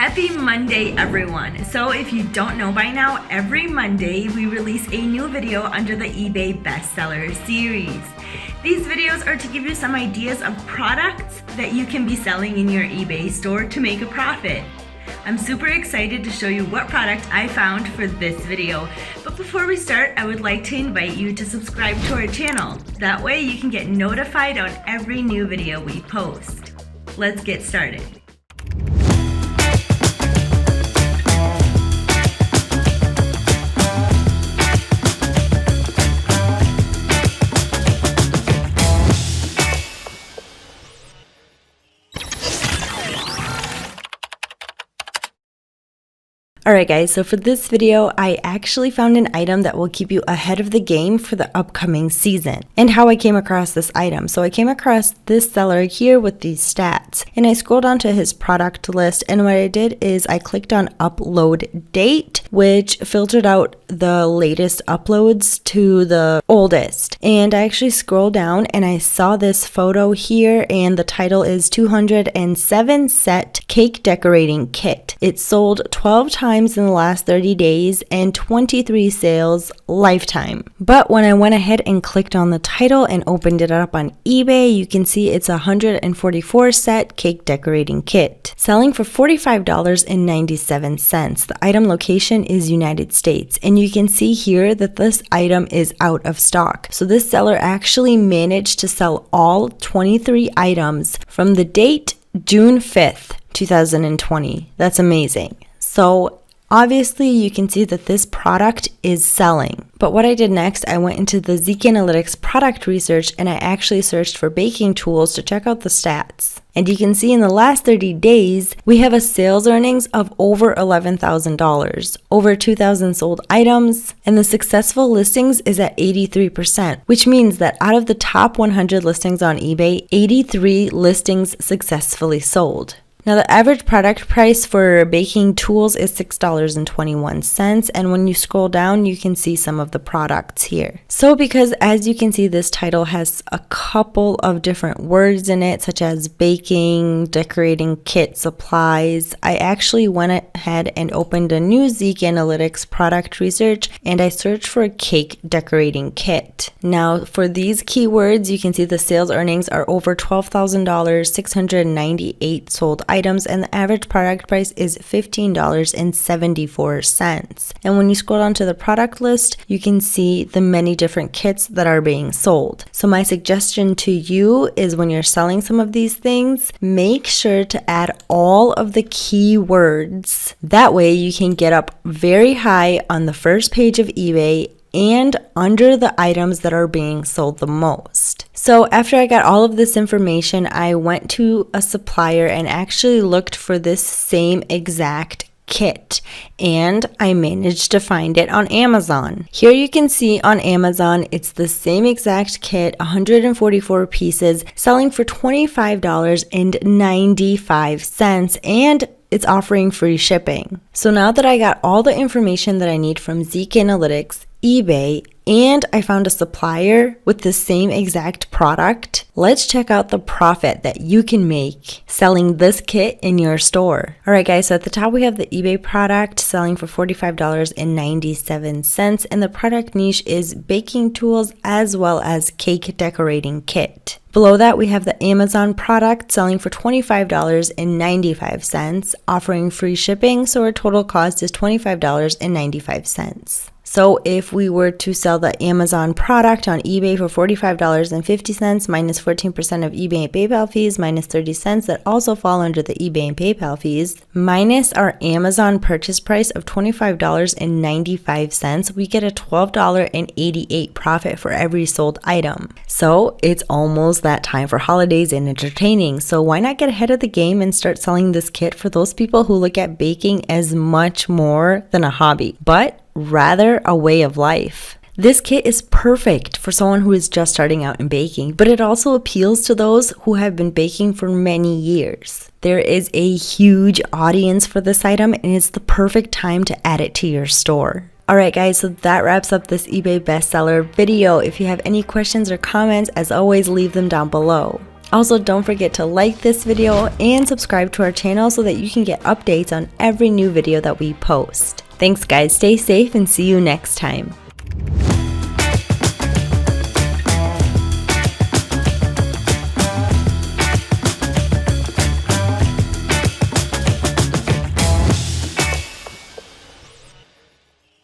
Happy Monday, everyone. So if you don't know by now, every Monday we release a new video under the eBay bestseller series. These videos are to give you some ideas of products that you can be selling in your eBay store to make a profit. I'm super excited to show you what product I found for this video. But before we start, I would like to invite you to subscribe to our channel. That way you can get notified on every new video we post. Let's get started. Alright guys, so for this video, I actually found an item that will keep you ahead of the game for the upcoming season. And how I came across this item. So I came across this seller here with these stats. And I scrolled onto his product list, and what I did is I clicked on upload date, which filtered out the latest uploads to the oldest. And I actually scrolled down and I saw this photo here, and the title is 207 set cake decorating kit. It sold 12 times in the last 30 days and 23 sales lifetime. But when I went ahead and clicked on the title and opened it up on eBay, you can see it's a 144 set cake decorating kit, selling for $45.97. The item location is United States, and you can see here that this item is out of stock. So this seller actually managed to sell all 23 items from the date June 5th, 2020. That's amazing. So obviously you can see that this product is selling. But what I did next, I went into the ZIKAnalytics product research and I actually searched for baking tools to check out the stats. And you can see in the last 30 days, we have a sales earnings of over $11,000, over 2,000 sold items, and the successful listings is at 83%, which means that out of the top 100 listings on eBay, 83 listings successfully sold. Now the average product price for baking tools is $6.21, and when you scroll down you can see some of the products here. So because as you can see, this title has a couple of different words in it, such as baking, decorating kit, supplies, I actually went ahead and opened a new ZIKAnalytics product research and I searched for a cake decorating kit. Now for these keywords, you can see the sales earnings are over $12,000, 698 sold items, and the average product price is $15.74. And when you scroll down to the product list, you can see the many different kits that are being sold. So my suggestion to you is when you're selling some of these things, make sure to add all of the keywords. That way you can get up very high on the first page of eBay and under the items that are being sold the most. So after I got all of this information, I went to a supplier and actually looked for this same exact kit, and I managed to find it on Amazon. Here you can see on Amazon, it's the same exact kit, 144 pieces, selling for $25.95, and it's offering free shipping. So now that I got all the information that I need from ZIKAnalytics, eBay, and I found a supplier with the same exact product, let's check out the profit that you can make selling this kit in your store. Alright guys, so at the top we have the eBay product selling for $45.97, and the product niche is baking tools as well as cake decorating kit. Below that, we have the Amazon product selling for $25.95, offering free shipping, so our total cost is $25.95. So if we were to sell the Amazon product on eBay for $45.50 minus 14% of eBay and PayPal fees minus 30 cents that also fall under the eBay and PayPal fees, minus our Amazon purchase price of $25.95, we get a $12.88 profit for every sold item. So it's almost that time for holidays and entertaining. So why not get ahead of the game and start selling this kit for those people who look at baking as much more than a hobby, but rather a way of life. This kit is perfect for someone who is just starting out in baking, but it also appeals to those who have been baking for many years. There is a huge audience for this item, and it's the perfect time to add it to your store. Alright guys, so that wraps up this eBay bestseller video. If you have any questions or comments, as always, leave them down below. Also, don't forget to like this video and subscribe to our channel so that you can get updates on every new video that we post. Thanks guys, stay safe and see you next time.